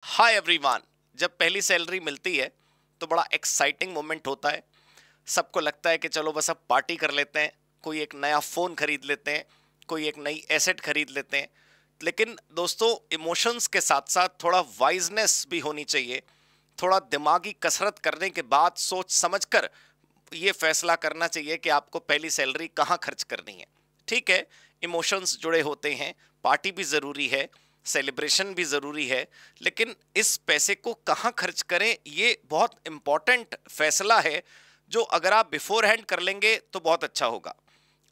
Hi everyone. जब पहली salary मिलती है तो बड़ा एक्साइटिंग मोमेंट होता है। सबको लगता है कि चलो बस अब पार्टी कर लेते हैं, कोई एक नया फ़ोन खरीद लेते हैं, कोई एक नई एसेट खरीद लेते हैं। लेकिन दोस्तों, इमोशंस के साथ साथ थोड़ा वाइजनेस भी होनी चाहिए। थोड़ा दिमागी कसरत करने के बाद सोच समझकर ये फैसला करना चाहिए कि आपको पहली सैलरी कहाँ खर्च करनी है। ठीक है, इमोशंस जुड़े होते हैं, पार्टी भी ज़रूरी है, सेलिब्रेशन भी ज़रूरी है, लेकिन इस पैसे को कहाँ खर्च करें ये बहुत इम्पॉर्टेंट फैसला है, जो अगर आप बिफोर हैंड कर लेंगे तो बहुत अच्छा होगा।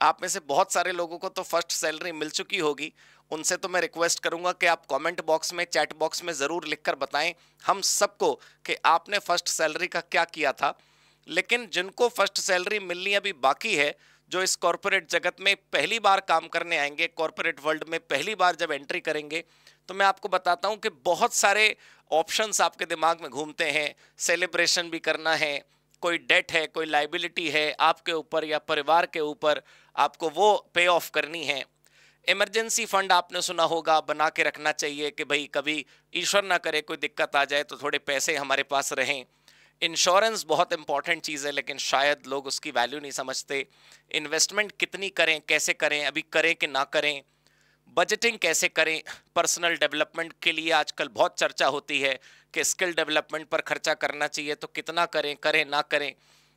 आप में से बहुत सारे लोगों को तो फर्स्ट सैलरी मिल चुकी होगी। उनसे तो मैं रिक्वेस्ट करूंगा कि आप कमेंट बॉक्स में, चैट बॉक्स में ज़रूर लिखकर बताएं हम सबको कि आपने फर्स्ट सैलरी का क्या किया था। लेकिन जिनको फर्स्ट सैलरी मिलनी अभी बाकी है, जो इस कॉरपोरेट जगत में पहली बार काम करने आएंगे, कॉरपोरेट वर्ल्ड में पहली बार जब एंट्री करेंगे, तो मैं आपको बताता हूं कि बहुत सारे ऑप्शंस आपके दिमाग में घूमते हैं। सेलिब्रेशन भी करना है, कोई डेट है, कोई लाइबिलिटी है आपके ऊपर या परिवार के ऊपर, आपको वो पे ऑफ करनी है। इमरजेंसी फंड आपने सुना होगा, बना के रखना चाहिए कि भाई कभी ईश्वर ना करे कोई दिक्कत आ जाए तो थोड़े पैसे हमारे पास रहें। इंश्योरेंस बहुत इंपॉर्टेंट चीज़ है, लेकिन शायद लोग उसकी वैल्यू नहीं समझते। इन्वेस्टमेंट कितनी करें, कैसे करें, अभी करें कि ना करें। बजटिंग कैसे करें। पर्सनल डेवलपमेंट के लिए आजकल बहुत चर्चा होती है कि स्किल डेवलपमेंट पर खर्चा करना चाहिए, तो कितना करें, करें ना करें।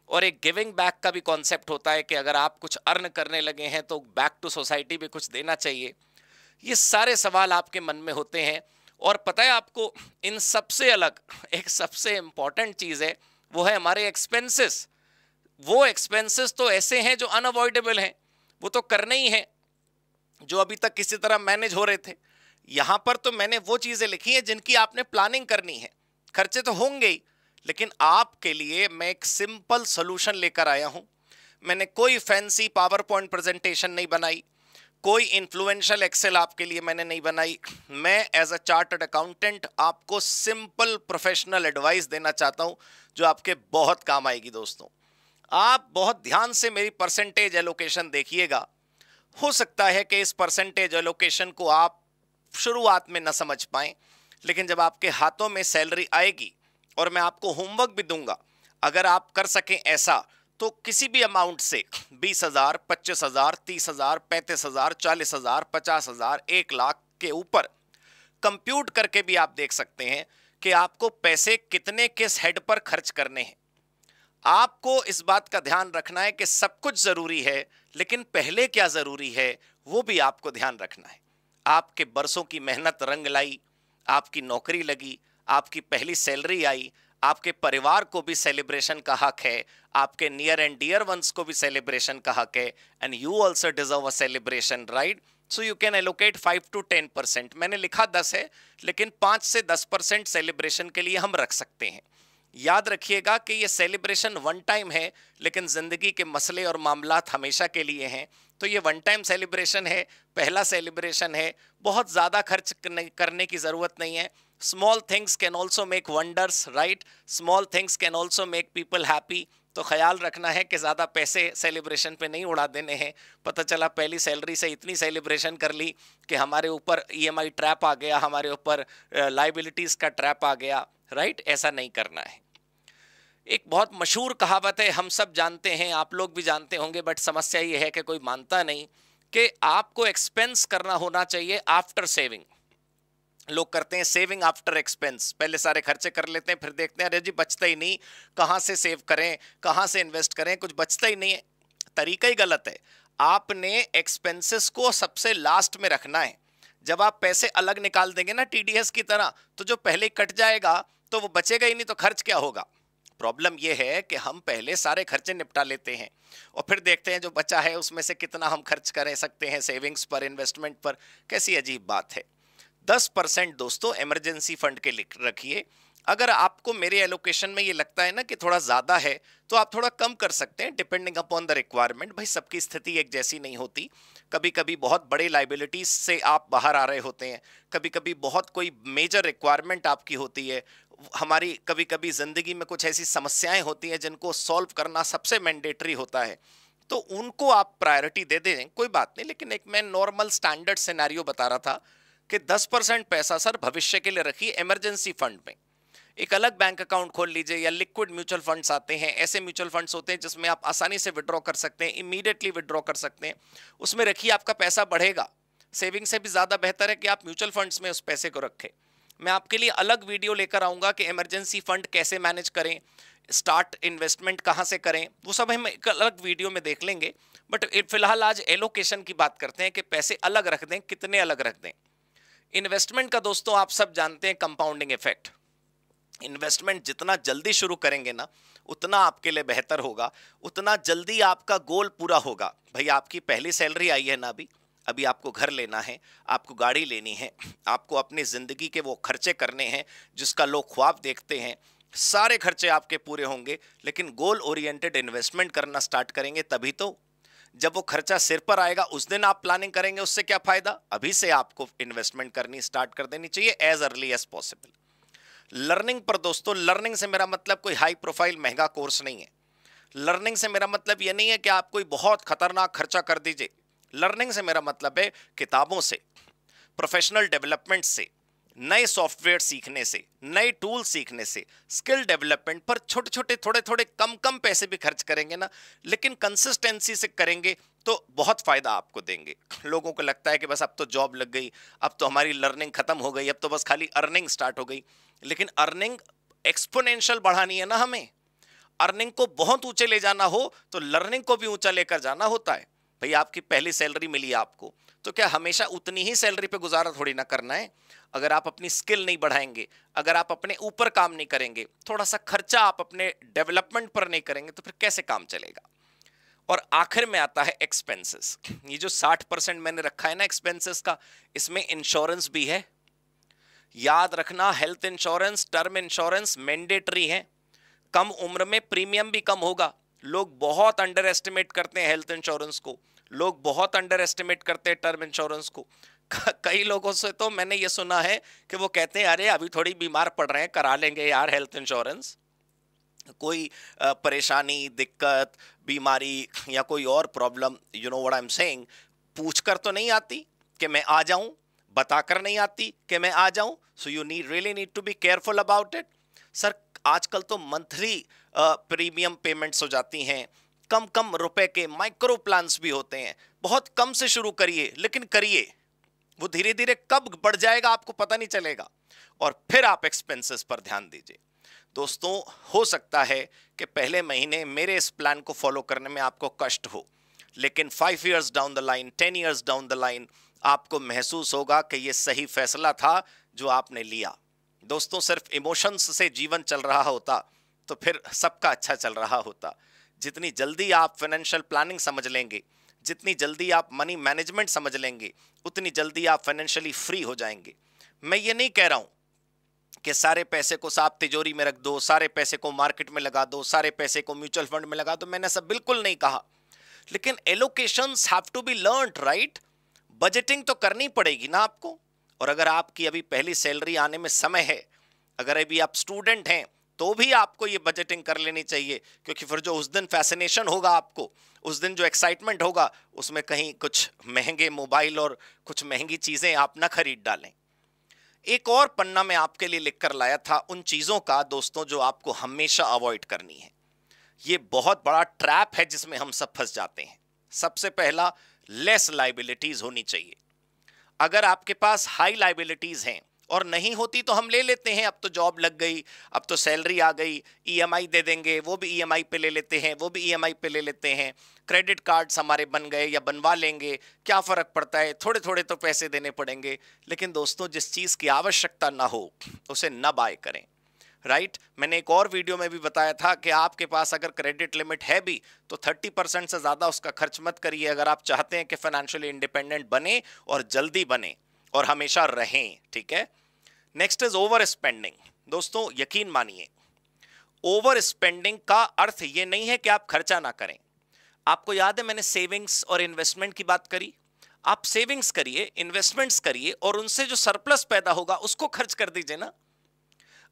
और एक गिविंग बैक का भी कॉन्सेप्ट होता है कि अगर आप कुछ अर्न करने लगे हैं तो बैक टू सोसाइटी भी कुछ देना चाहिए। ये सारे सवाल आपके मन में होते हैं। और पता है आपको, इन सबसे अलग एक सबसे इंपॉर्टेंट चीज़ है, वो है हमारे एक्सपेंसेस। वो एक्सपेंसेस तो ऐसे हैं जो अनअवॉइडेबल हैं, वो तो करने ही हैं, जो अभी तक किसी तरह मैनेज हो रहे थे। यहां पर तो मैंने वो चीज़ें लिखी हैं जिनकी आपने प्लानिंग करनी है। खर्चे तो होंगे ही, लेकिन आपके लिए मैं एक सिंपल सोल्यूशन लेकर आया हूं। मैंने कोई फैंसी पावर पॉइंट प्रेजेंटेशन नहीं बनाई, कोई इन्फ्लुएंशियल एक्सेल आपके लिए मैंने नहीं बनाई। मैं एज अ चार्टर्ड अकाउंटेंट आपको सिंपल प्रोफेशनल एडवाइस देना चाहता हूं, जो आपके बहुत काम आएगी दोस्तों। आप बहुत ध्यान से मेरी परसेंटेज एलोकेशन देखिएगा। हो सकता है कि इस परसेंटेज एलोकेशन को आप शुरुआत में न समझ पाएं, लेकिन जब आपके हाथों में सैलरी आएगी और मैं आपको होमवर्क भी दूंगा, अगर आप कर सकें ऐसा, तो किसी भी अमाउंट से 20,000, 25,000, 30,000, 35,000, 40,000, 50,000, 1 लाख के ऊपर कंप्यूट करके भी आप देख सकते हैं कि आपको पैसे कितने किस हेड पर खर्च करने हैं। आपको इस बात का ध्यान रखना है कि सब कुछ जरूरी है, लेकिन पहले क्या जरूरी है वो भी आपको ध्यान रखना है। आपके बरसों की मेहनत रंग लाई, आपकी नौकरी लगी, आपकी पहली सैलरी आई, आपके परिवार को भी सेलिब्रेशन का हक है, आपके नियर एंड डियर वंस को भी सेलिब्रेशन का हक है। And you also deserve a celebration, right? So you can allocate 5 to 10%। मैंने लिखा 10 है, लेकिन 5 से 10% सेलिब्रेशन के लिए हम रख सकते हैं। याद रखिएगा कि ये सेलिब्रेशन वन टाइम है, लेकिन ज़िंदगी के मसले और मामलात हमेशा के लिए हैं। तो ये वन टाइम सेलिब्रेशन है, पहला सेलिब्रेशन है, बहुत ज़्यादा खर्च करने की ज़रूरत नहीं है। Small things can also make wonders, right? Small things can also make people happy. तो ख्याल रखना है कि ज़्यादा पैसे सेलिब्रेशन पे नहीं उड़ा देने हैं। पता चला पहली सैलरी से इतनी सेलिब्रेशन कर ली कि हमारे ऊपर ईएमआई ट्रैप आ गया, हमारे ऊपर लाइबिलिटीज़ का ट्रैप आ गया, राइट? ऐसा नहीं करना है। एक बहुत मशहूर कहावत है, हम सब जानते हैं, आप लोग भी जानते होंगे, बट समस्या ये है कि कोई मानता नहीं, कि आपको एक्सपेंस करना होना चाहिए आफ्टर सेविंग। लोग करते हैं सेविंग आफ्टर एक्सपेंस, पहले सारे खर्चे कर लेते हैं, फिर देखते हैं अरे जी बचता ही नहीं, कहाँ से सेव करें, कहाँ से इन्वेस्ट करें, कुछ बचता ही नहीं है। तरीका ही गलत है। आपने एक्सपेंसेस को सबसे लास्ट में रखना है। जब आप पैसे अलग निकाल देंगे ना टीडीएस की तरह, तो जो पहले कट जाएगा तो वो बचेगा ही नहीं, तो खर्च क्या होगा। प्रॉब्लम यह है कि हम पहले सारे खर्चे निपटा लेते हैं और फिर देखते हैं जो बचा है उसमें से कितना हम खर्च कर सकते हैं सेविंग्स पर, इन्वेस्टमेंट पर। कैसी अजीब बात है। 10% दोस्तों इमरजेंसी फंड के लिख रखिए। अगर आपको मेरे एलोकेशन में ये लगता है ना कि थोड़ा ज़्यादा है, तो आप थोड़ा कम कर सकते हैं, डिपेंडिंग अपॉन द रिक्वायरमेंट। भाई सबकी स्थिति एक जैसी नहीं होती। कभी कभी बहुत बड़े लाइबिलिटीज से आप बाहर आ रहे होते हैं, कभी कभी बहुत कोई मेजर रिक्वायरमेंट आपकी होती है। हमारी कभी कभी ज़िंदगी में कुछ ऐसी समस्याएं होती हैं जिनको सॉल्व करना सबसे मैंडेटरी होता है, तो उनको आप प्रायोरिटी दे दें, कोई बात नहीं। लेकिन एक मैं नॉर्मल स्टैंडर्ड सिनेरियो बता रहा था कि 10% पैसा सर भविष्य के लिए रखिए इमरजेंसी फंड में, एक अलग बैंक अकाउंट खोल लीजिए, या लिक्विड म्यूचुअल फंड्स आते हैं, ऐसे म्यूचुअल फंड्स होते हैं जिसमें आप आसानी से विड्रॉ कर सकते हैं, इमीडिएटली विड्रॉ कर सकते हैं, उसमें रखिए, आपका पैसा बढ़ेगा। सेविंग से भी ज़्यादा बेहतर है कि आप म्यूचुअल फंड्स में उस पैसे को रखें। मैं आपके लिए अलग वीडियो लेकर आऊँगा कि इमरजेंसी फंड कैसे मैनेज करें, स्टार्ट इन्वेस्टमेंट कहाँ से करें, वो सब हम एक अलग वीडियो में देख लेंगे। बट फिलहाल आज एलोकेशन की बात करते हैं कि पैसे अलग रख दें, कितने अलग रख दें। इन्वेस्टमेंट का दोस्तों आप सब जानते हैं कंपाउंडिंग इफेक्ट। इन्वेस्टमेंट जितना जल्दी शुरू करेंगे ना, उतना आपके लिए बेहतर होगा, उतना जल्दी आपका गोल पूरा होगा। भाई आपकी पहली सैलरी आई है ना, अभी आपको घर लेना है, आपको गाड़ी लेनी है, आपको अपनी ज़िंदगी के वो खर्चे करने हैं जिसका लोग ख्वाब देखते हैं, सारे खर्चे आपके पूरे होंगे। लेकिन गोल ओरिएंटेड इन्वेस्टमेंट करना स्टार्ट करेंगे तभी तो। जब वो खर्चा सिर पर आएगा उस दिन आप प्लानिंग करेंगे, उससे क्या फ़ायदा। अभी से आपको इन्वेस्टमेंट करनी स्टार्ट कर देनी चाहिए as early as possible. Learning पर दोस्तों, लर्निंग से मेरा मतलब कोई हाई प्रोफाइल महंगा कोर्स नहीं है। लर्निंग से मेरा मतलब ये नहीं है कि आप कोई बहुत खतरनाक खर्चा कर दीजिए। लर्निंग से मेरा मतलब है किताबों से, प्रोफेशनल डेवलपमेंट से, नए सॉफ्टवेयर सीखने से, नए टूल सीखने से, स्किल डेवलपमेंट पर छोटे छोटे थोड़े थोड़े कम कम पैसे भी खर्च करेंगे ना, लेकिन कंसिस्टेंसी से करेंगे तो बहुत फायदा आपको देंगे। लोगों को लगता है कि बस अब तो जॉब लग गई, अब तो हमारी लर्निंग खत्म हो गई, अब तो बस खाली अर्निंग स्टार्ट हो गई। लेकिन अर्निंग एक्सपोनेंशियल बढ़ानी है ना हमें। अर्निंग को बहुत ऊंचे ले जाना हो तो लर्निंग को भी ऊंचा लेकर जाना होता है। भाई आपकी पहली सैलरी मिली आपको, तो क्या हमेशा उतनी ही सैलरी पे गुजारा थोड़ी ना करना है। अगर आप अपनी स्किल नहीं बढ़ाएंगे, अगर आप अपने ऊपर काम नहीं करेंगे, थोड़ा सा खर्चा आप अपने डेवलपमेंट पर नहीं करेंगे, तो फिर कैसे काम चलेगा। और आखिर में आता है एक्सपेंसेस। ये जो 60% मैंने रखा है ना एक्सपेंसेस का, इसमें इंश्योरेंस भी है। याद रखना, health insurance, term insurance mandatory है। कम उम्र में प्रीमियम भी कम होगा। लोग बहुत अंडर एस्टिमेट करते हैं हेल्थ इंश्योरेंस को, लोग बहुत अंडर एस्टिमेट करते हैं टर्म इंश्योरेंस को। कई लोगों से तो मैंने ये सुना है कि वो कहते हैं अरे अभी थोड़ी बीमार पड़ रहे हैं, करा लेंगे यार हेल्थ इंश्योरेंस। कोई परेशानी, दिक्कत, बीमारी या कोई और problem, you know what I am saying, पूछकर तो नहीं आती कि मैं आ जाऊं, बताकर नहीं आती कि मैं आ जाऊं। So you really need to be careful about it. Sir आजकल तो मंथली प्रीमियम पेमेंट्स हो जाती हैं, कम कम रुपए के माइक्रो प्लान्स भी होते हैं। बहुत कम से शुरू करिए, लेकिन करिए, वो धीरे धीरे कब बढ़ जाएगा आपको पता नहीं चलेगा। और फिर आप एक्सपेंसेस पर ध्यान दीजिए। दोस्तों हो सकता है कि पहले महीने मेरे इस प्लान को फॉलो करने में आपको कष्ट हो, लेकिन 5 years down the line, 10 years down the line आपको महसूस होगा कि ये सही फैसला था जो आपने लिया। दोस्तों सिर्फ इमोशंस से जीवन चल रहा होता तो फिर सबका अच्छा चल रहा होता। जितनी जल्दी आप फाइनेंशियल प्लानिंग समझ लेंगे, जितनी जल्दी आप मनी मैनेजमेंट समझ लेंगे, उतनी जल्दी आप फाइनेंशियली फ्री हो जाएंगे। मैं ये नहीं कह रहा हूं कि सारे पैसे को आप तिजोरी में रख दो, सारे पैसे को मार्केट में लगा दो, सारे पैसे को म्यूचुअल फंड में लगा दो, मैंने सब बिल्कुल नहीं कहा। लेकिन allocations have to be learned, right. Budgeting तो करनी पड़ेगी ना आपको। और अगर आपकी अभी पहली सैलरी आने में समय है, अगर अभी आप स्टूडेंट हैं, तो भी आपको ये बजटिंग कर लेनी चाहिए, क्योंकि फिर जो उस दिन फैसिनेशन होगा आपको, उस दिन जो एक्साइटमेंट होगा, उसमें कहीं कुछ महंगे मोबाइल और कुछ महंगी चीज़ें आप ना खरीद डालें। एक और पन्ना मैं आपके लिए लिख कर लाया था उन चीज़ों का दोस्तों जो आपको हमेशा अवॉइड करनी है। ये बहुत बड़ा ट्रैप है जिसमें हम सब फंस जाते हैं। सबसे पहला, लेस लाइबिलिटीज होनी चाहिए। अगर आपके पास हाई लाइबिलिटीज हैं, और नहीं होती तो हम ले लेते हैं, अब तो जॉब लग गई, अब तो सैलरी आ गई, ईएमआई दे देंगे, वो भी ईएमआई पे ले लेते हैं, वो भी ईएमआई पे ले लेते हैं। क्रेडिट कार्ड्स हमारे बन गए या बनवा लेंगे, क्या फ़र्क पड़ता है, थोड़े थोड़े तो पैसे देने पड़ेंगे। लेकिन दोस्तों जिस चीज़ की आवश्यकता ना हो उसे न बाय करें, राइट। मैंने एक और वीडियो में भी बताया था कि आपके पास अगर क्रेडिट लिमिट है भी तो 30% से ज़्यादा उसका खर्च मत करिए, अगर आप चाहते हैं कि फाइनेंशियली इंडिपेंडेंट बने और जल्दी बने और हमेशा रहें, ठीक है। Next is over spending. दोस्तों यकीन मानिए, ओवर स्पेंडिंग का अर्थ ये नहीं है कि आप खर्चा ना करें। आपको याद है मैंने सेविंग्स और इन्वेस्टमेंट की बात करी। आप सेविंग्स करिए, इन्वेस्टमेंट्स करिए, और उनसे जो सरप्लस पैदा होगा उसको खर्च कर दीजिए ना।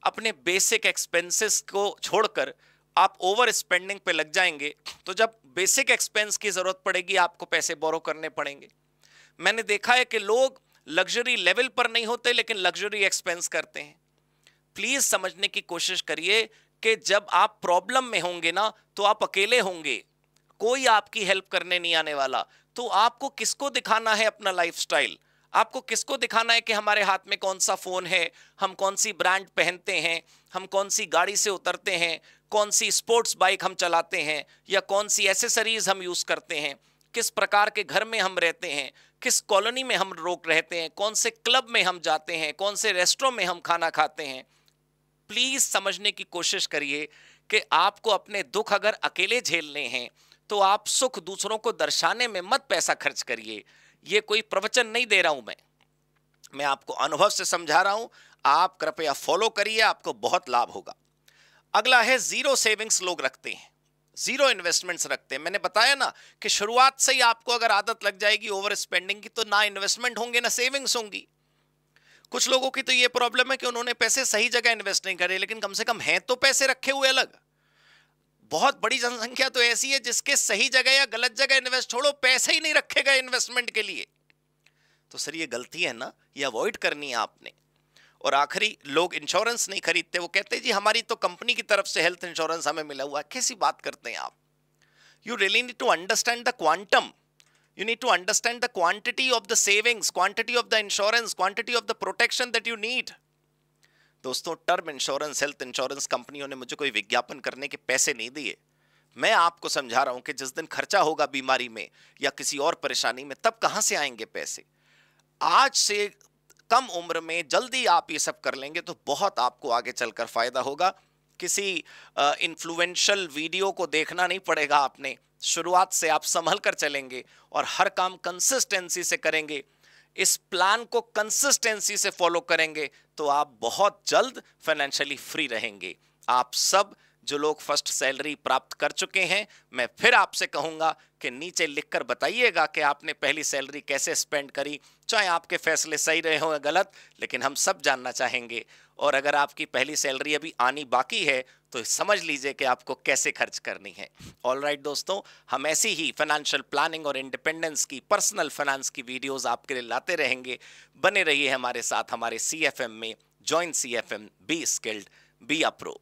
अपने बेसिक एक्सपेंसेस को छोड़कर आप ओवर स्पेंडिंग पे लग जाएंगे तो जब बेसिक एक्सपेंस की जरूरत पड़ेगी आपको पैसे बोरो करने पड़ेंगे। मैंने देखा है कि लोग लग्जरी लेवल पर नहीं होते लेकिन लग्जरी एक्सपेंस करते हैं। प्लीज समझने की कोशिश करिए कि जब आप प्रॉब्लम में होंगे ना तो आप अकेले होंगे, कोई आपकी हेल्प करने नहीं आने वाला। तो आपको किसको दिखाना है अपना लाइफस्टाइल? आपको किसको दिखाना है कि हमारे हाथ में कौन सा फोन है, हम कौन सी ब्रांड पहनते हैं, हम कौन सी गाड़ी से उतरते हैं, कौन सी स्पोर्ट्स बाइक हम चलाते हैं, या कौन सी एसेसरीज हम यूज करते हैं, किस प्रकार के घर में हम रहते हैं, किस कॉलोनी में हम रोक रहते हैं, कौन से क्लब में हम जाते हैं, कौन से रेस्टोरेंट में हम खाना खाते हैं। प्लीज समझने की कोशिश करिए कि आपको अपने दुख अगर अकेले झेलने हैं तो आप सुख दूसरों को दर्शाने में मत पैसा खर्च करिए। ये कोई प्रवचन नहीं दे रहा हूं मैं आपको अनुभव से समझा रहा हूं। आप कृपया फॉलो करिए, आपको बहुत लाभ होगा। अगला है जीरो सेविंग्स लोग रखते हैं, जीरो इन्वेस्टमेंट्स रखते हैं। मैंने बताया ना कि शुरुआत से ही आपको अगर आदत लग जाएगी ओवर स्पेंडिंग की तो ना इन्वेस्टमेंट होंगे ना सेविंग्स होंगी। कुछ लोगों की तो ये प्रॉब्लम है कि उन्होंने पैसे सही जगह इन्वेस्ट नहीं करे, लेकिन कम से कम हैं तो पैसे रखे हुए अलग। बहुत बड़ी जनसंख्या तो ऐसी है जिसके सही जगह या गलत जगह इन्वेस्ट, छोड़ो पैसे ही नहीं रखेगा इन्वेस्टमेंट के लिए। तो सर ये गलती है ना, ये अवॉइड करनी है आपने। और आखिरी, लोग इंश्योरेंस नहीं खरीदते, वो कहते हैं जी हमारी तो कंपनी की तरफ से हेल्थ इंश्योरेंस हमें मिला हुआ है। कैसी बात करते हैं आप? You really need to understand the quantum, you need to understand the quantity of the savings, quantity of the insurance, quantity of the protection that you need. दोस्तों, टर्म इंश्योरेंस, हेल्थ इंश्योरेंस कंपनियों ने मुझे कोई विज्ञापन करने के पैसे नहीं दिए। मैं आपको समझा रहा हूं कि जिस दिन खर्चा होगा बीमारी में या किसी और परेशानी में, तब कहां से आएंगे पैसे। आज से कम उम्र में जल्दी आप ये सब कर लेंगे तो बहुत आपको आगे चलकर फायदा होगा। किसी इन्फ्लुएंशियल वीडियो को देखना नहीं पड़ेगा आपने। शुरुआत से आप संभल कर चलेंगे और हर काम कंसिस्टेंसी से करेंगे, इस प्लान को कंसिस्टेंसी से फॉलो करेंगे तो आप बहुत जल्द फाइनेंशियली फ्री रहेंगे। आप सब जो लोग फर्स्ट सैलरी प्राप्त कर चुके हैं, मैं फिर आपसे कहूंगा कि नीचे लिखकर बताइएगा कि आपने पहली सैलरी कैसे स्पेंड करी। चाहे आपके फैसले सही रहे हो या गलत, लेकिन हम सब जानना चाहेंगे। और अगर आपकी पहली सैलरी अभी आनी बाकी है तो समझ लीजिए कि आपको कैसे खर्च करनी है। ऑलराइट दोस्तों, हम ऐसी ही फाइनेंशियल प्लानिंग और इंडिपेंडेंस की, पर्सनल फाइनेंस की वीडियोस आपके लिए लाते रहेंगे। बने रहिए हमारे साथ हमारे CFM में। Join CFM, be skilled, be a pro.